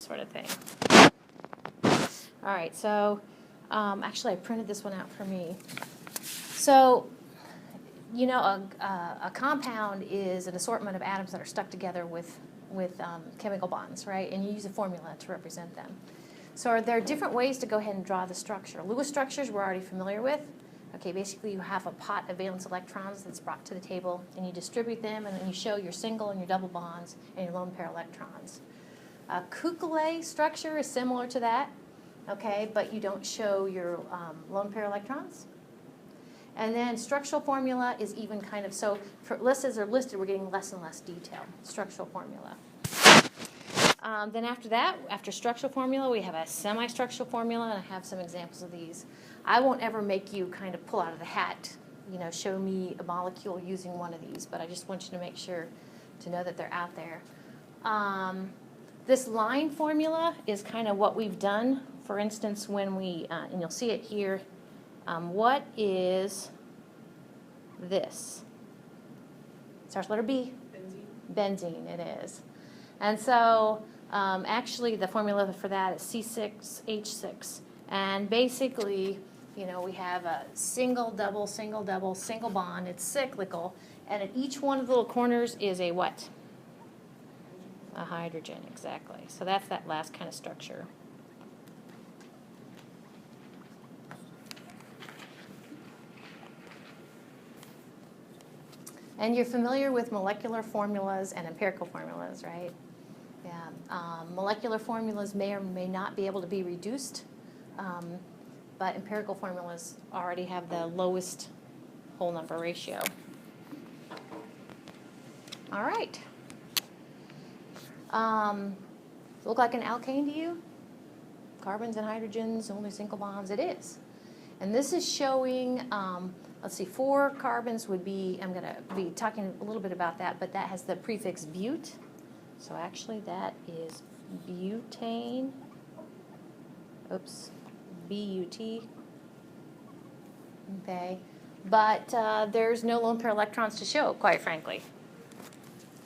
sort of thing. All right, so actually I printed this one out for me. So, you know, a compound is an assortment of atoms that are stuck together with chemical bonds, right? And you use a formula to represent them. So there are different ways to go ahead and draw the structure. Lewis structures we're already familiar with. Okay, basically you have a pot of valence electrons that's brought to the table, and you distribute them, and then you show your single and your double bonds and your lone pair electrons. A Kukule structure is similar to that, okay, but you don't show your lone pair electrons. And then structural formula is even kind of, so for lists as they're listed, we're getting less and less detail, structural formula. Then after that, after structural formula, we have a semi-structural formula, and I have some examples of these. I won't ever make you kind of pull out of the hat, you know, show me a molecule using one of these, but I just want you to make sure to know that they're out there. This line formula is kind of what we've done. For instance, when we, and you'll see it here, what is this? It starts with letter B. Benzene. Benzene, it is. And so actually the formula for that is C6H6. And basically, you know, we have a single, double, single, double, single bond. It's cyclical. And at each one of the little corners is a what? A hydrogen, exactly. So that's that last kind of structure. And you're familiar with molecular formulas and empirical formulas, right? Yeah. Molecular formulas may or may not be able to be reduced, but empirical formulas already have the lowest whole number ratio. All right. Look like an alkane to you? Carbons and hydrogens, only single bonds. It is. And this is showing, let's see, 4 carbons would be, I'm going to be talking a little bit about that, but that has the prefix but. So actually that is butane. Oops, B-U-T. Okay. But there's no lone pair electrons to show, quite frankly.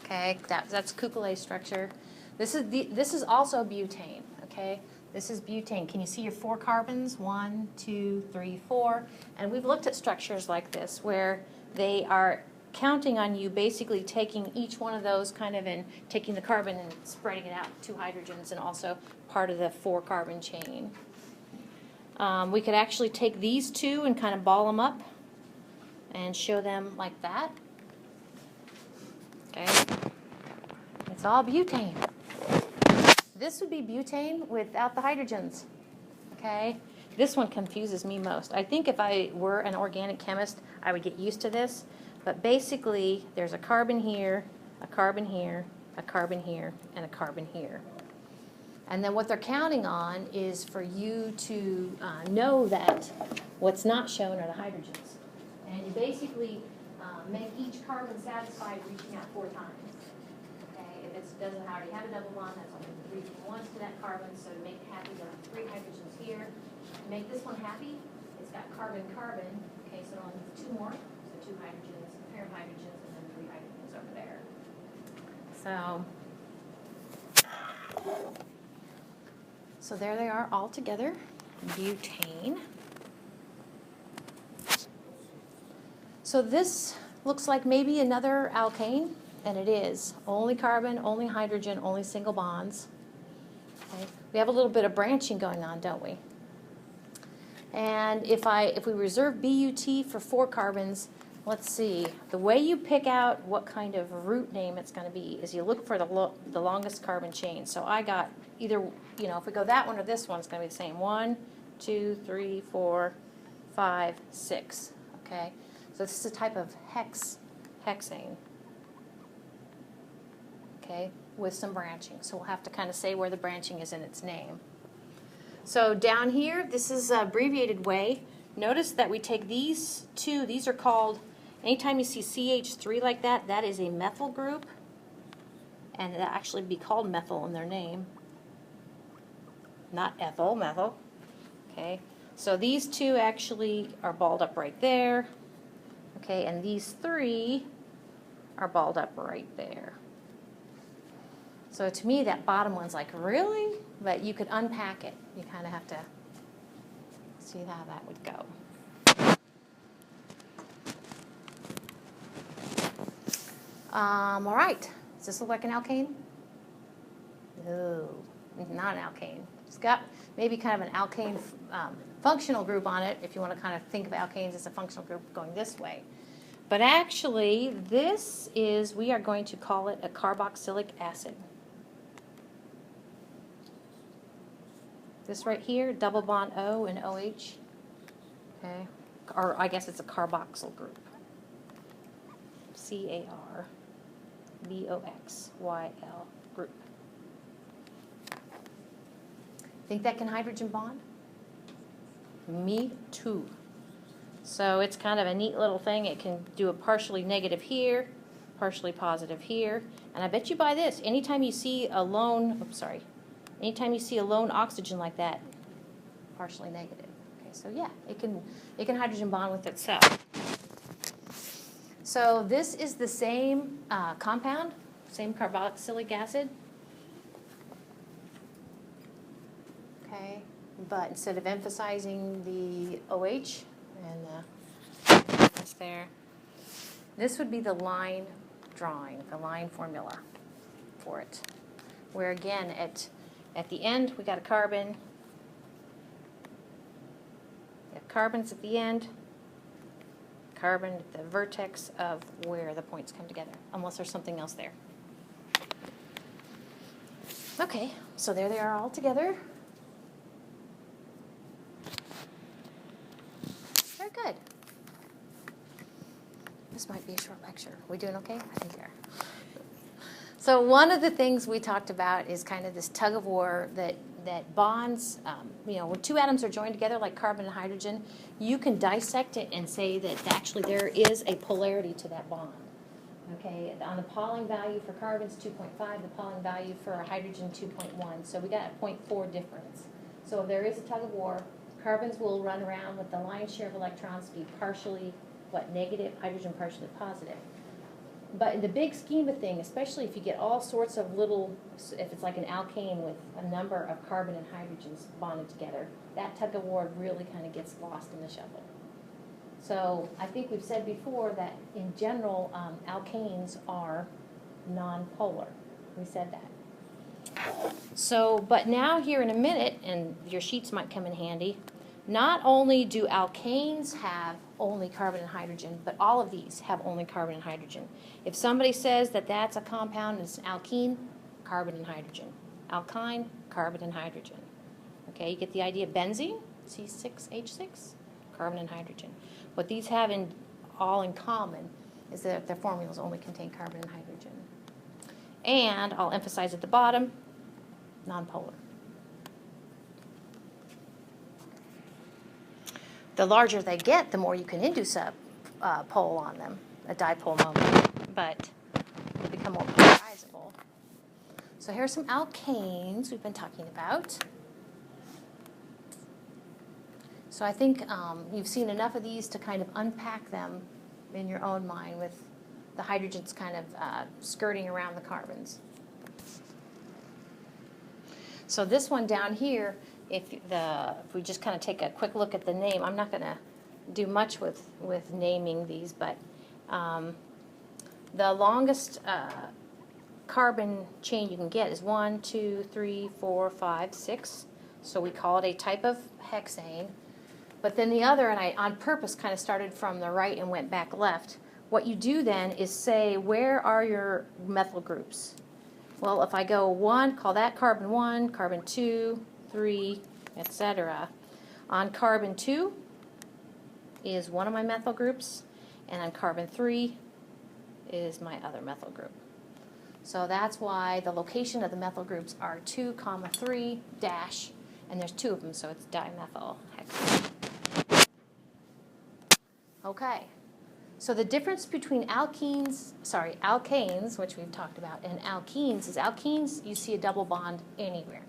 Okay, that's Kukule structure. This is also butane, okay? This is butane. Can you see your 4 carbons? 1, 2, 3, 4. And we've looked at structures like this where they are counting on you basically taking each one of those kind of and taking the carbon and spreading it out 2 hydrogens and also part of the 4 carbon chain. We could actually take these 2 and kind of ball them up and show them like that. Okay, it's all butane. This would be butane without the hydrogens. Okay, this one confuses me most. I think if I were an organic chemist, I would get used to this. But basically, there's a carbon here, a carbon here, a carbon here, and a carbon here. And then what they're counting on is for you to know that what's not shown are the hydrogens. And you basically make each carbon satisfied reaching out 4 times. Okay, if it doesn't already have a double bond, that's only reaching once to that carbon. So to make it happy, there are 3 hydrogens here. To make this one happy, it's got carbon, carbon. Okay, so it only needs 2 more. So 2 hydrogens, a pair of hydrogens, and then 3 hydrogens over there. So there they are all together, butane. So this looks like maybe another alkane, and it is. Only carbon, only hydrogen, only single bonds. Okay. We have a little bit of branching going on, don't we? And if we reserve BUT for 4 carbons, let's see. The way you pick out what kind of root name it's going to be is you look for the longest carbon chain. So I got either, you know, if we go that one or this one, it's going to be the same. 1, 2, 3, 4, 5, 6. Okay. So this is a type of hexane, okay, with some branching. So we'll have to kind of say where the branching is in its name. So down here, this is an abbreviated way. Notice that we take these 2. These are called, anytime you see CH3 like that, that is a methyl group. And it'll actually be called methyl in their name. Not ethyl, methyl. Okay, so these 2 actually are balled up right there. Okay, and these 3 are balled up right there. So to me, that bottom one's like, really? But you could unpack it. You kind of have to see how that would go. All right. Does this look like an alkane? No, not an alkane. It's got maybe kind of an alkane functional group on it, if you want to kind of think of alkanes as a functional group going this way. But actually, this is, we are going to call it a carboxylic acid. This right here, double bond O and OH, okay, or I guess it's a carboxyl group. CARBOXYL group. Think that can hydrogen bond? Me too. So it's kind of a neat little thing. It can do a partially negative here, partially positive here. And I bet you buy this, anytime you see a lone, anytime you see a lone oxygen like that, partially negative. Okay, so yeah, it can hydrogen bond with itself. So this is the same compound, same carboxylic acid. Okay, but instead of emphasizing the OH and that's there, this would be the line drawing, the line formula for it. Where again, at the end, we got a carbon. We have carbons at the end. Carbon at the vertex of where the points come together, unless there's something else there. Okay, so there they are all together. Very good. This might be a short lecture. We doing okay? I think we are. So one of the things we talked about is kind of this tug of war that bonds, when two atoms are joined together like carbon and hydrogen, you can dissect it and say that actually there is a polarity to that bond. Okay, on the Pauling value for carbon's 2.5, the Pauling value for hydrogen 2.1. So we got a 0.4 difference. So if there is a tug of war, carbons will run around with the lion's share of electrons be partially, negative, hydrogen partially positive. But in the big scheme of things, especially if you get all sorts of little, if it's like an alkane with a number of carbon and hydrogens bonded together, that tug of war really kind of gets lost in the shuffle. So I think we've said before that in general, alkanes are non-polar. We said that. So, but now here in a minute, and your sheets might come in handy, not only do alkanes have only carbon and hydrogen, but all of these have only carbon and hydrogen. If somebody says that that's a compound, it's an alkene, carbon and hydrogen. Alkyne, carbon and hydrogen. Okay, you get the idea. Benzene, C6H6, carbon and hydrogen. What these have all in common is that their formulas only contain carbon and hydrogen. And I'll emphasize at the bottom, nonpolar. The larger they get, the more you can induce a pole on them, a dipole moment, but they become more polarizable. So here's some alkanes we've been talking about. So I think you've seen enough of these to kind of unpack them in your own mind with the hydrogens kind of skirting around the carbons. So this one down here, if we just kind of take a quick look at the name, I'm not going to do much with naming these, but the longest carbon chain you can get is 1, 2, 3, 4, 5, 6. So we call it a type of hexane. But then the other, and I on purpose kind of started from the right and went back left, what you do then is say, where are your methyl groups? Well, if I go 1, call that carbon 1, carbon 2, 3, etc. On carbon 2 is one of my methyl groups, and on carbon 3 is my other methyl group. So that's why the location of the methyl groups are 2, 3 dash, and there's 2 of them, so it's dimethyl hexane. Okay, so the difference between alkanes, which we've talked about, and alkenes is alkenes, you see a double bond anywhere.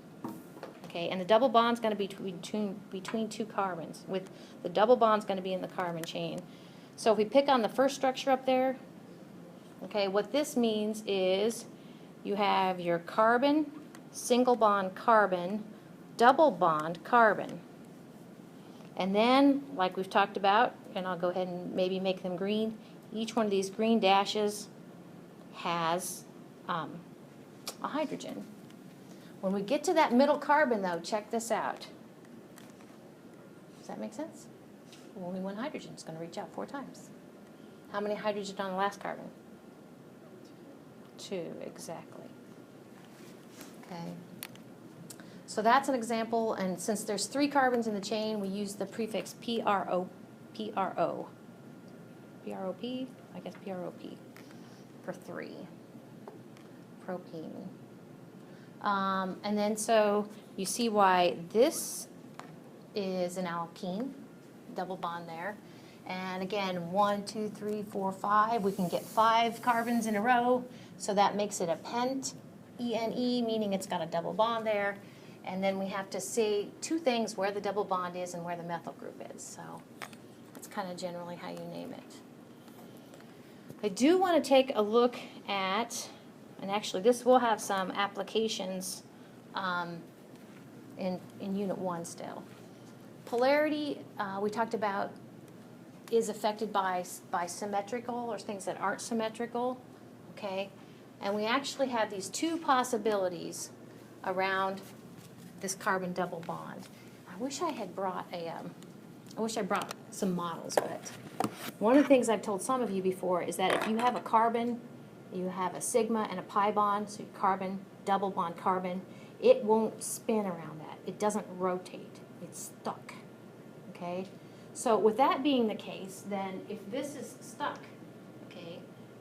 Okay, and the double bond's going to be between 2 carbons. With the double bond's going to be in the carbon chain. So if we pick on the first structure up there, okay, what this means is you have your carbon, single bond carbon, double bond carbon. And then, like we've talked about, and I'll go ahead and maybe make them green, each one of these green dashes has a hydrogen. When we get to that middle carbon, though, check this out. Does that make sense? Only one hydrogen is going to reach out 4 times. How many hydrogen on the last carbon? 2, exactly. Okay. So that's an example, and since there's 3 carbons in the chain, we use the prefix PRO, PRO. PROP, I guess PROP, for 3. Propene. And then so you see why this is an alkene, double bond there. And again, 1, 2, 3, 4, 5. We can get 5 carbons in a row, so that makes it a pent, ENE, meaning it's got a double bond there. And then we have to say 2 things, where the double bond is and where the methyl group is. So that's kind of generally how you name it. I do want to take a look at, and actually this will have some applications in Unit 1 still. Polarity, we talked about, is affected by symmetrical or things that aren't symmetrical, okay? And we actually have these 2 possibilities around this carbon double bond. I wish I had brought some models, but one of the things I've told some of you before is that if you have a carbon, you have a sigma and a pi bond, so carbon, double bond carbon, it won't spin around that. It doesn't rotate. It's stuck, okay? So with that being the case, then if this is stuck, okay,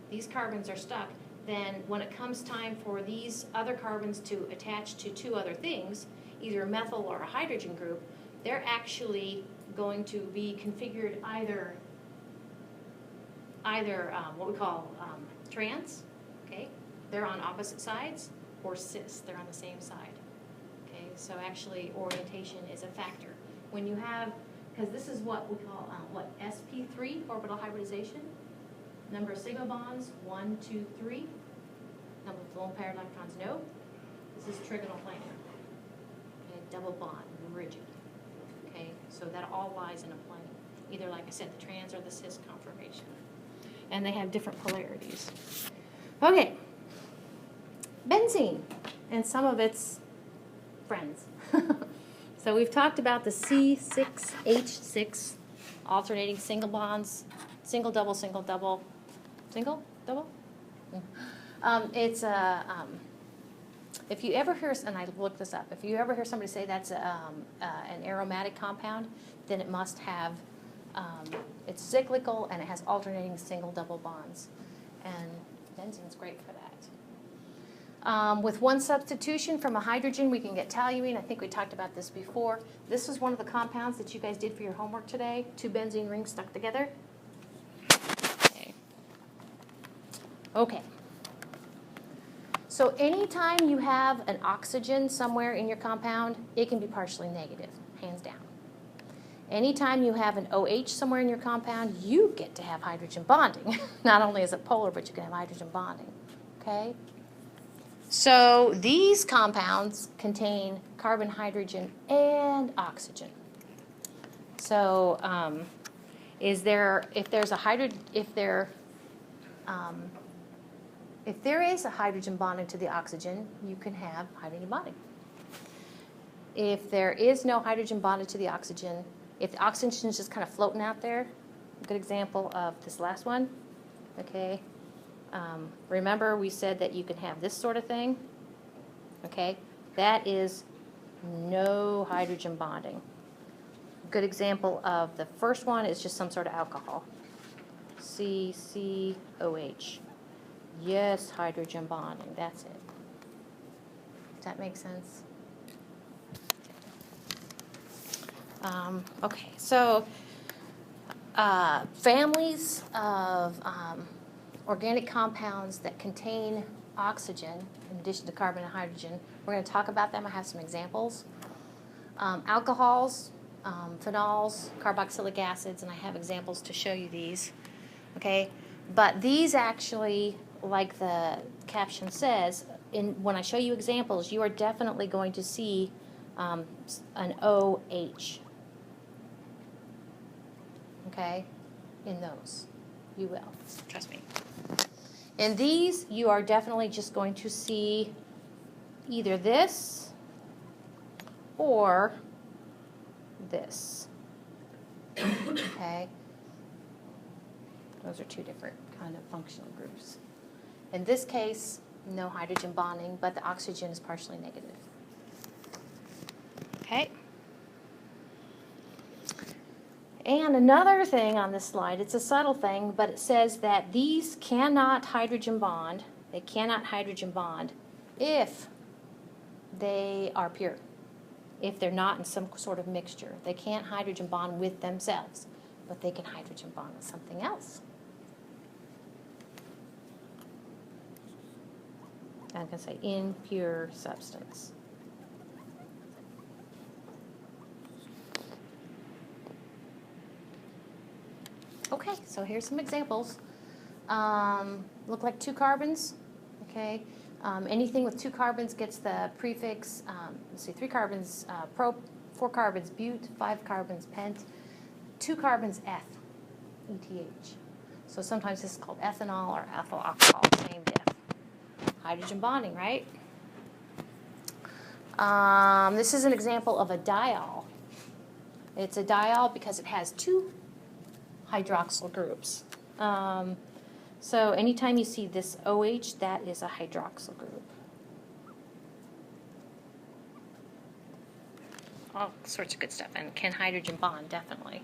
these carbons are stuck, then when it comes time for these other carbons to attach to 2 other things, either a methyl or a hydrogen group, they're actually going to be configured either what we call trans, okay, they're on opposite sides, or cis, they're on the same side. Okay, so actually orientation is a factor. When you have, because this is what we call sp3, orbital hybridization, number of sigma bonds, 1, 2, 3, number of lone paired electrons, no. This is trigonal planar. Okay, double bond, rigid. Okay, so that all lies in a plane, either like I said, the trans or the cis conformation. And they have different polarities. Okay, benzene and some of its friends. So we've talked about the C6H6 alternating single bonds, single, double, single, double, single, double? It's a, if you ever hear, and I looked this up, if you ever hear somebody say that's an aromatic compound, then it must have, it's cyclical and it has alternating single, double bonds. And benzene's great for that. With one substitution from a hydrogen, we can get toluene. I think we talked about this before. This was one of the compounds that you guys did for your homework today. 2 benzene rings stuck together. Okay. So anytime you have an oxygen somewhere in your compound, it can be partially negative, hands down. Anytime you have an OH somewhere in your compound, you get to have hydrogen bonding. Not only is it polar, but you can have hydrogen bonding. Okay? So these compounds contain carbon, hydrogen, and oxygen. So if there is a hydrogen bonding to the oxygen, you can have hydrogen bonding. If there is no hydrogen bonded to the oxygen, if the oxygen is just kind of floating out there, a good example of this last one, okay? Remember we said that you can have this sort of thing, okay? That is no hydrogen bonding. A good example of the first one is just some sort of alcohol. CCOH. Yes, hydrogen bonding, that's it. Does that make sense? Okay, so families of organic compounds that contain oxygen in addition to carbon and hydrogen. We're going to talk about them. I have some examples. Alcohols, phenols, carboxylic acids, and I have examples to show you these. Okay, but these actually, like the caption says, when I show you examples, you are definitely going to see an OH. Okay? In those. You will. Trust me. In these, you are definitely just going to see either this or this. Okay? Those are two different kind of functional groups. In this case, no hydrogen bonding, but the oxygen is partially negative. Okay? And another thing on this slide, it's a subtle thing, but it says that these cannot hydrogen bond. They cannot hydrogen bond if they are pure, if they're not in some sort of mixture. They can't hydrogen bond with themselves, but they can hydrogen bond with something else. I'm going to say impure substance. Okay, so here's some examples. Look like 2 carbons. Okay, anything with 2 carbons gets the prefix. Let's see, 3 carbons prop, 4 carbons but, 5 carbons pent, 2 carbons eth, ETH. So sometimes this is called ethanol or ethyl alcohol, same diff. Hydrogen bonding, right? This is an example of a diol. It's a diol because it has 2 hydroxyl groups. So anytime you see this OH, that is a hydroxyl group. All sorts of good stuff, and can hydrogen bond, definitely.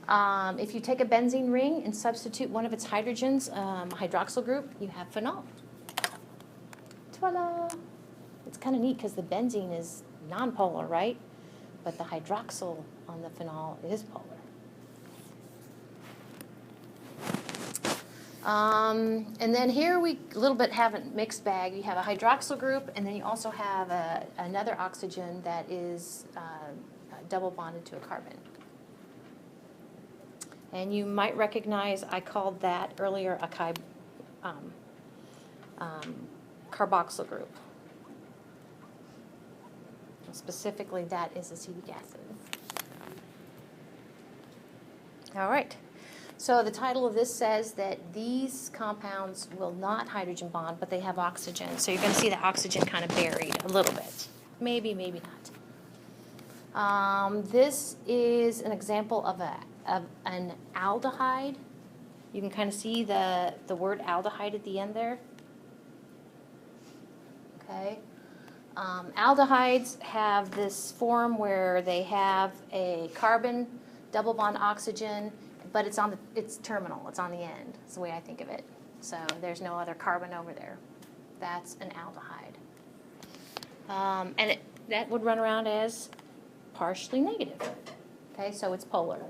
If you take a benzene ring and substitute one of its hydrogens, hydroxyl group, you have phenol. Ta-da! It's kind of neat because the benzene is nonpolar, right? But the hydroxyl on the phenol is polar. And then here we a little bit have a mixed bag. You have a hydroxyl group, and then you also have another oxygen that is double bonded to a carbon. And you might recognize I called that earlier a carboxyl group. Specifically, that is acetic acid. All right. So the title of this says that these compounds will not hydrogen bond, but they have oxygen. So you're going to see the oxygen kind of buried a little bit. Maybe, maybe not. This is an example of an aldehyde. You can kind of see the word aldehyde at the end there. Okay. Aldehydes have this form where they have a carbon, double bond oxygen, but it's terminal. It's on the end. That's the way I think of it. So there's no other carbon over there. That's an aldehyde. And that would run around as partially negative. Okay, so it's polar.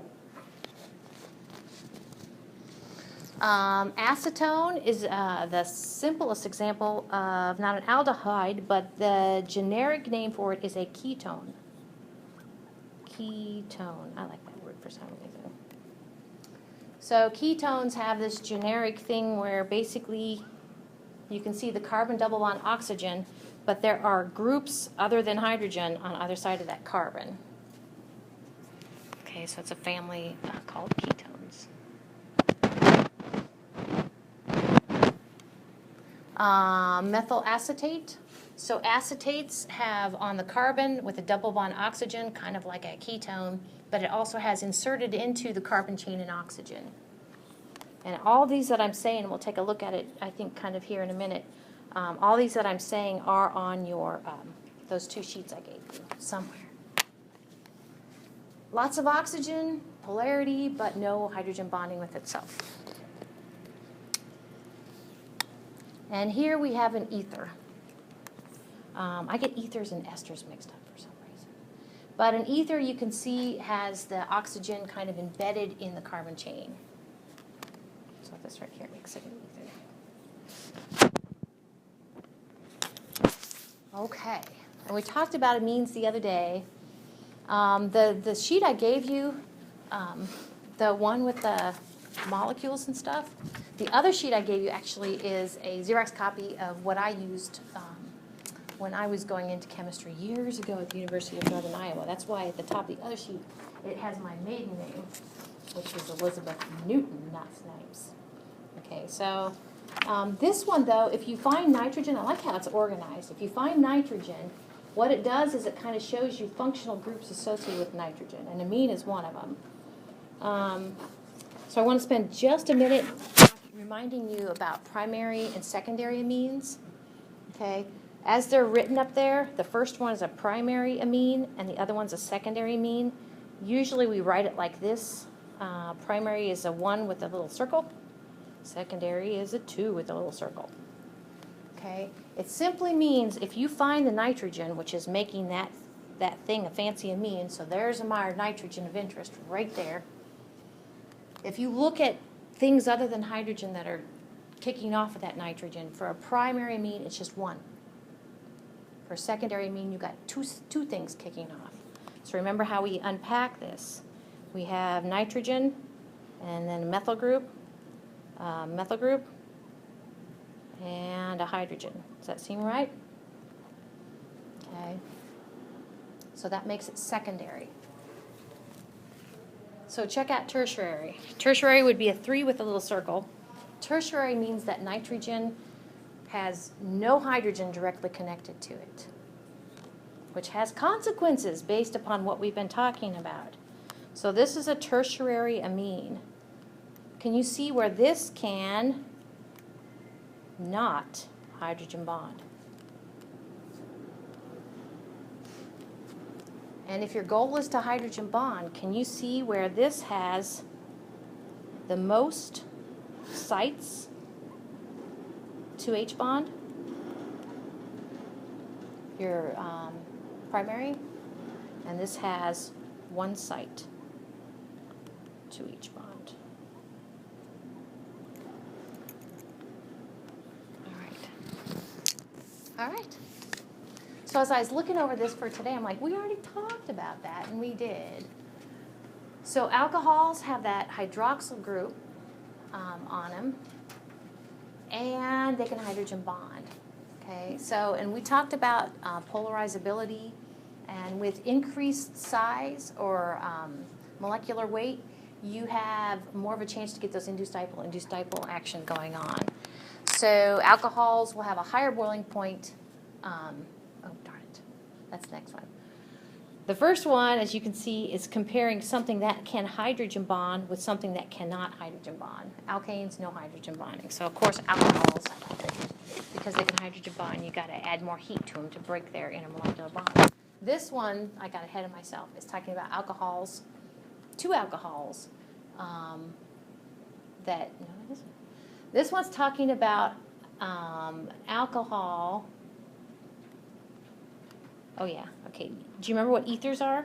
Acetone is the simplest example of not an aldehyde, but the generic name for it is a ketone. Ketone. I like that word for some reason. So ketones have this generic thing where basically you can see the carbon double bond oxygen, but there are groups other than hydrogen on either side of that carbon. Okay, so it's a family called ketones. Methyl acetate. So acetates have on the carbon with a double bond oxygen, kind of like a ketone, but it also has inserted into the carbon chain an oxygen. And all these that I'm saying, we'll take a look at it, I think, kind of here in a minute. All these that I'm saying are on your those 2 sheets I gave you somewhere. Lots of oxygen, polarity, but no hydrogen bonding with itself. And here we have an ether. I get ethers and esters mixed up for some reason. But an ether, you can see, has the oxygen kind of embedded in the carbon chain. So this right here makes it an ether. Okay. And we talked about amines the other day. The sheet I gave you, the one with the molecules and stuff, The other sheet I gave you actually is a Xerox copy of what I used when I was going into chemistry years ago at the University of Northern Iowa. That's why at the top of the other sheet, it has my maiden name, which is Elizabeth Newton, not Snipes. Okay, so this one, though, if you find nitrogen, I like how it's organized. If you find nitrogen, what it does is it kind of shows you functional groups associated with nitrogen, and amine is one of them. So I want to spend just a minute reminding you about primary and secondary amines. Okay, as they're written up there, the first one is a primary amine, and the other one's a secondary amine. Usually we write it like this. Primary is a 1 with a little circle. Secondary is a 2 with a little circle. Okay, it simply means if you find the nitrogen, which is making that thing a fancy amine, so there's our nitrogen of interest right there. If you look at things other than hydrogen that are kicking off of that nitrogen, for a primary amine, it's just 1. For a secondary amine, you've got two things kicking off. So remember how we unpack this. We have nitrogen, and then a methyl group, and a hydrogen. Does that seem right? Okay. So that makes it secondary. So check out tertiary. Tertiary would be a 3 with a little circle. Tertiary means that nitrogen has no hydrogen directly connected to it, which has consequences based upon what we've been talking about. So this is a tertiary amine. Can you see where this can not hydrogen bond? And if your goal is to hydrogen bond, can you see where this has the most sites to H bond? Your primary, and this has 1 site to each bond. All right. So as I was looking over this for today, I'm like, we already talked about that, and we did. So alcohols have that hydroxyl group on them, and they can hydrogen bond. Okay, so, and we talked about polarizability, and with increased size or molecular weight, you have more of a chance to get those induced dipole action going on. So alcohols will have a higher boiling point. Oh, darn it. That's the next one. The first one, as you can see, is comparing something that can hydrogen bond with something that cannot hydrogen bond. Alkanes, no hydrogen bonding. So, of course, alcohols, because they can hydrogen bond, you got to add more heat to them to break their intermolecular bond. This one, I got ahead of myself, is talking about alcohols, 2 alcohols that, no, it isn't. This one's talking about alcohol. Oh, yeah, okay. Do you remember what ethers are?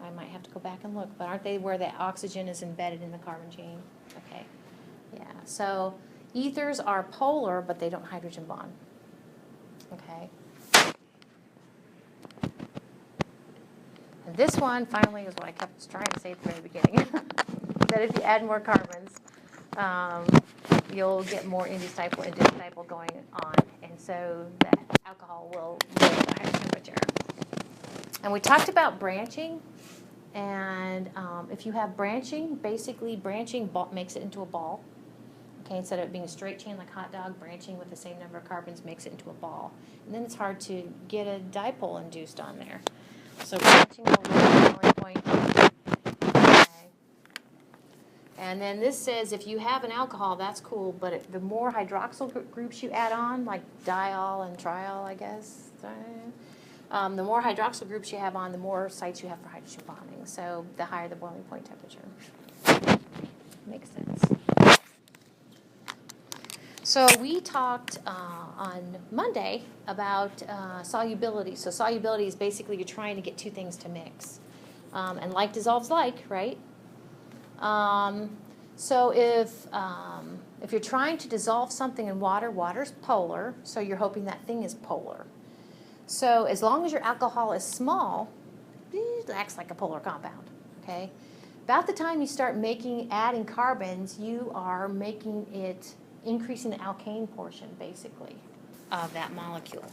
I might have to go back and look, but aren't they where the oxygen is embedded in the carbon chain? Okay, yeah. So ethers are polar, but they don't hydrogen bond. Okay. And this one, finally, is what I kept trying to say at the very beginning. That if you add more carbons, you'll get more induced dipole going on, and so that alcohol will raise the higher temperature. And we talked about branching, and if you have branching, basically branching makes it into a ball. Okay, instead of it being a straight chain like hot dog, branching with the same number of carbons makes it into a ball. And then it's hard to get a dipole induced on there. So branching will lower the boiling point. Okay. And then this says if you have an alcohol, that's cool, but the more hydroxyl groups you add on, like diol and triol, I guess, the more hydroxyl groups you have on, the more sites you have for hydrogen bonding. So the higher the boiling point temperature. Makes sense. So we talked on Monday about solubility. So solubility is basically you're trying to get 2 things to mix. And like dissolves like, right? So if you're trying to dissolve something in water, water's polar, so you're hoping that thing is polar. So as long as your alcohol is small, it acts like a polar compound, okay? About the time you start adding carbons, you are increasing the alkane portion, basically, of that molecule.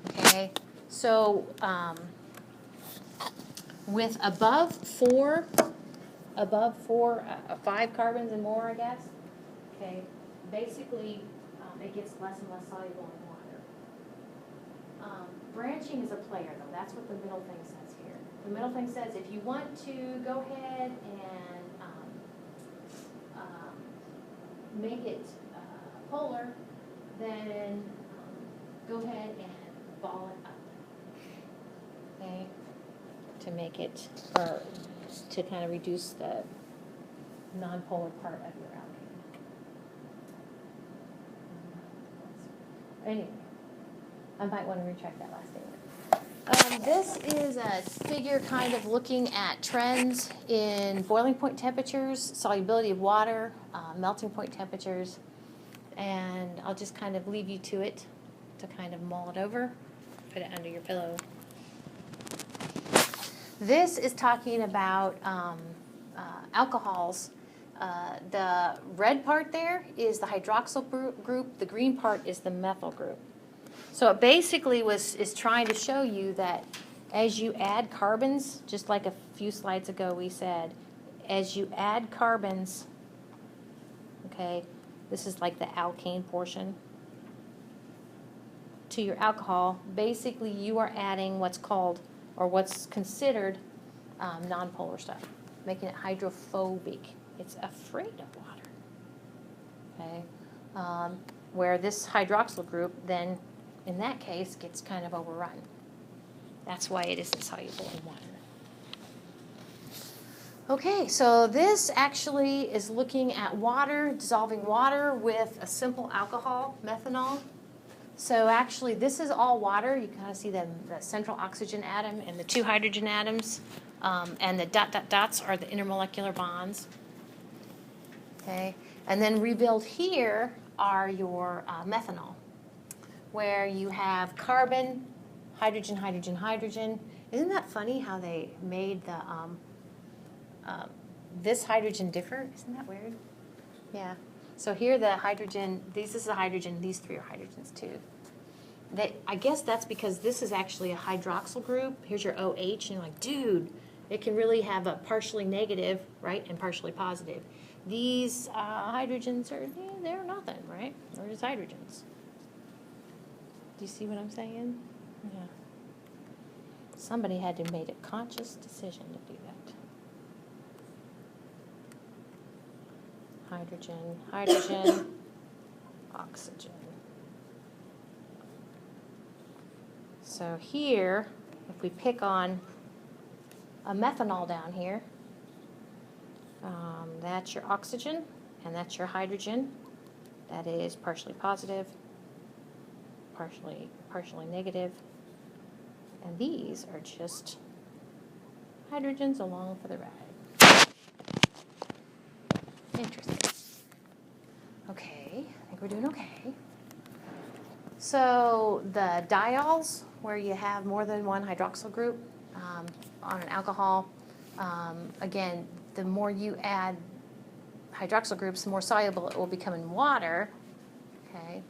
Okay, so with above 5 carbons and more, I guess. Okay, basically, it gets less and less soluble in water. Branching is a player, though. That's what the middle thing says here. The middle thing says if you want to go ahead and make it polar, then go ahead and ball it up. Okay, to make it, or to kind of reduce the nonpolar part of your alkane. Anyway, I might want to retract that last statement. This is a figure kind of looking at trends in boiling point temperatures, solubility of water, melting point temperatures, and I'll just kind of leave you to it to kind of mull it over, put it under your pillow. This is talking about alcohols. The red part there is the hydroxyl group. The green part is the methyl group. So it basically is trying to show you that as you add carbons, just like a few slides ago we said, as you add carbons, okay, this is like the alkane portion, to your alcohol, basically you are adding what's called, or what's considered, nonpolar stuff, making it hydrophobic. It's afraid of water. Okay, where this hydroxyl group then, in that case, gets kind of overrun. That's why it isn't soluble in water. Okay, so this actually is looking at water, dissolving water with a simple alcohol, methanol. So actually, this is all water. You kind of see the central oxygen atom and the 2 hydrogen atoms, and the dots are the intermolecular bonds. Okay, and then revealed here are your methanol, where you have carbon, hydrogen, hydrogen, hydrogen. Isn't that funny how they made the this hydrogen different? Isn't that weird? Yeah. So here the hydrogen, this is a hydrogen, these 3 are hydrogens too. I guess that's because this is actually a hydroxyl group. Here's your OH, and you're like, dude, it can really have a partially negative, right, and partially positive. These hydrogens they're nothing, right? They're just hydrogens. Do you see what I'm saying? Yeah. Somebody had to have made a conscious decision to do that. Hydrogen, hydrogen, oxygen. So here, if we pick on a methanol down here, that's your oxygen, and that's your hydrogen. That is partially positive, partially negative, and these are just hydrogens along for the ride. Interesting. Okay, I think we're doing okay. So the diols, where you have more than one hydroxyl group on an alcohol, again, the more you add hydroxyl groups, the more soluble it will become in water. Okay.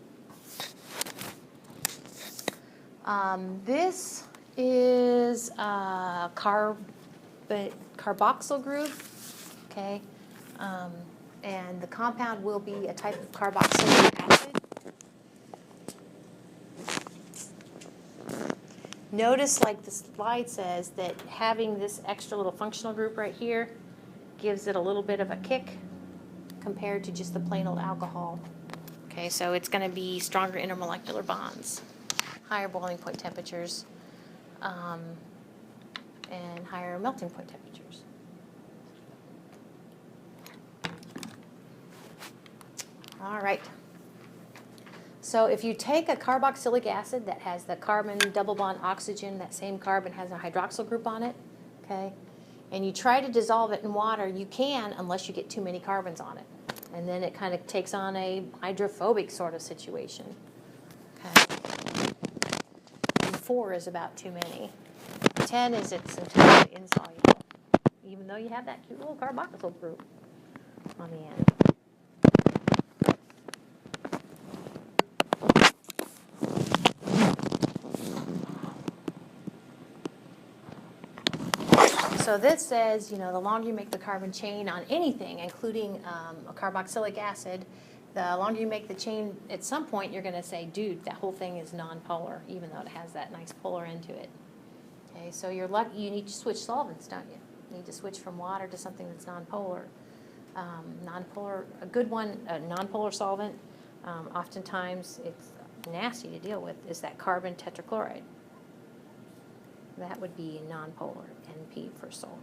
This is a carboxyl group. Okay. And the compound will be a type of carboxylic acid. Notice, like the slide says, that having this extra little functional group right here gives it a little bit of a kick compared to just the plain old alcohol. Okay, so it's going to be stronger intermolecular bonds, higher boiling point temperatures, and higher melting point temperatures. All right. So if you take a carboxylic acid that has the carbon double bond oxygen, that same carbon has a hydroxyl group on it, okay, and you try to dissolve it in water, you can unless you get too many carbons on it. And then it kind of takes on a hydrophobic sort of situation. Okay. And 4 is about too many. 10 is it's entirely insoluble. even though you have that cute little carboxyl group on the end. So this says, the longer you make the carbon chain on anything, including a carboxylic acid, the longer you make the chain, at some point you're going to say, dude, that whole thing is nonpolar, even though it has that nice polar end to it. Okay, so you're lucky. You need to switch solvents, don't you? You need to switch from water to something that's nonpolar. A good one, a nonpolar solvent, oftentimes it's nasty to deal with, is that carbon tetrachloride. That would be nonpolar, NP for solvent.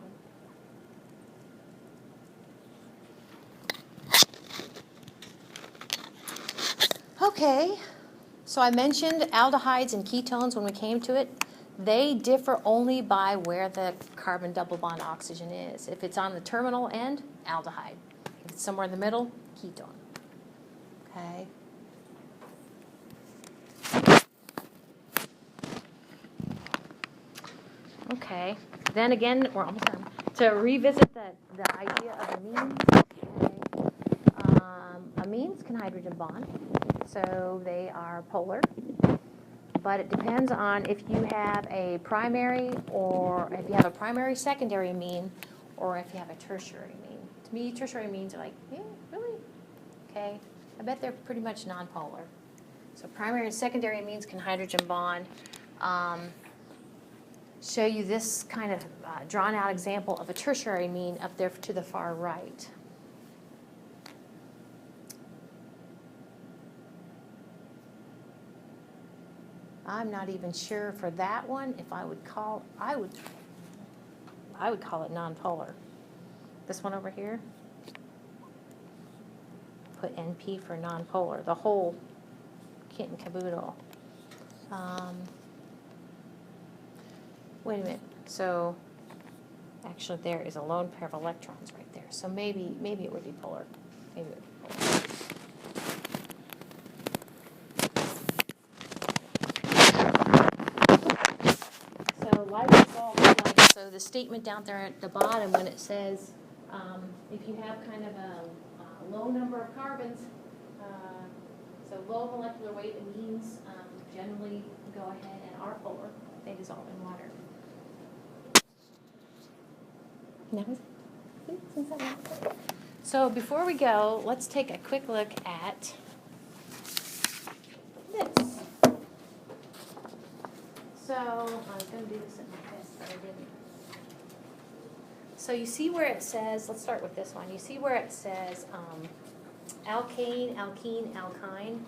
Okay, so I mentioned aldehydes and ketones when we came to it. They differ only by where the carbon double bond oxygen is. If it's on the terminal end, aldehyde. If it's somewhere in the middle, ketone. Okay. Okay, then again, we're almost done. To revisit the idea of amines, okay. Amines can hydrogen bond, so they are polar, but it depends on if you have a primary secondary amine, or if you have a tertiary amine. To me, tertiary amines are like, yeah, really? Okay, I bet they're pretty much nonpolar. So primary and secondary amines can hydrogen bond. Show you this kind of drawn out example of a tertiary amine up there to the far right. I'm not even sure for that one if I would call it nonpolar. This one over here, put NP for nonpolar, the whole kit and caboodle. Wait a minute. So actually there is a lone pair of electrons right there. So maybe it would be polar. Maybe it would be polar. So lysosol, so the statement down there at the bottom when it says if you have kind of a low number of carbons, so low molecular weight amines generally go ahead and are polar. They dissolve in water. So before we go, let's take a quick look at this. So I was going to do this at my test, but I didn't. So you see where it says, let's start with this one. You see where it says alkane, alkene, alkyne.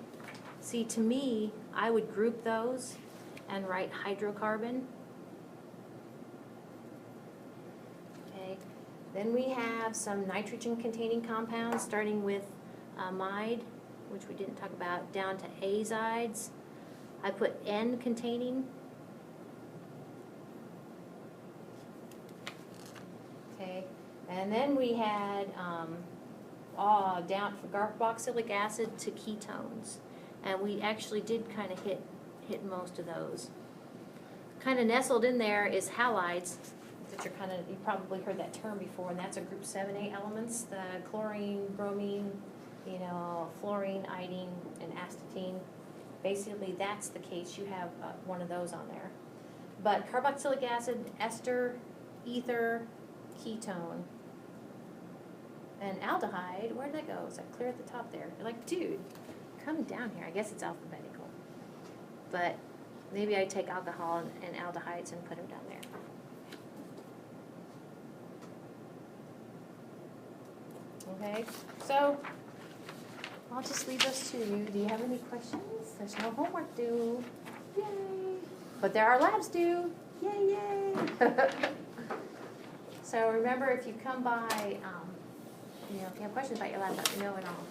See, to me, I would group those and write hydrocarbon. Then we have some nitrogen-containing compounds, starting with amide, which we didn't talk about, down to azides. I put N-containing. Okay, and then we had down for carboxylic acid to ketones, and we actually did kind of hit most of those. Kind of nestled in there is halides. That you've probably heard that term before, and that's a group 7A elements, the chlorine, bromine, fluorine, iodine, and astatine. Basically, that's the case. You have one of those on there. But carboxylic acid, ester, ether, ketone, and aldehyde, where did that go? Is that clear at the top there? You're like, dude, come down here. I guess it's alphabetical. But maybe I take alcohol and aldehydes and put them down there. Okay, so I'll just leave those to you. Do you have any questions? There's no homework due. Yay! But there are labs due. Yay, yay! So remember, if you come by, if you have questions about your lab, let me know, and I'll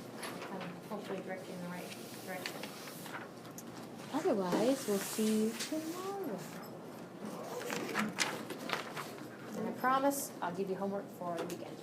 kind of hopefully direct you in the right direction. Otherwise, we'll see you tomorrow. And I promise I'll give you homework for the weekend.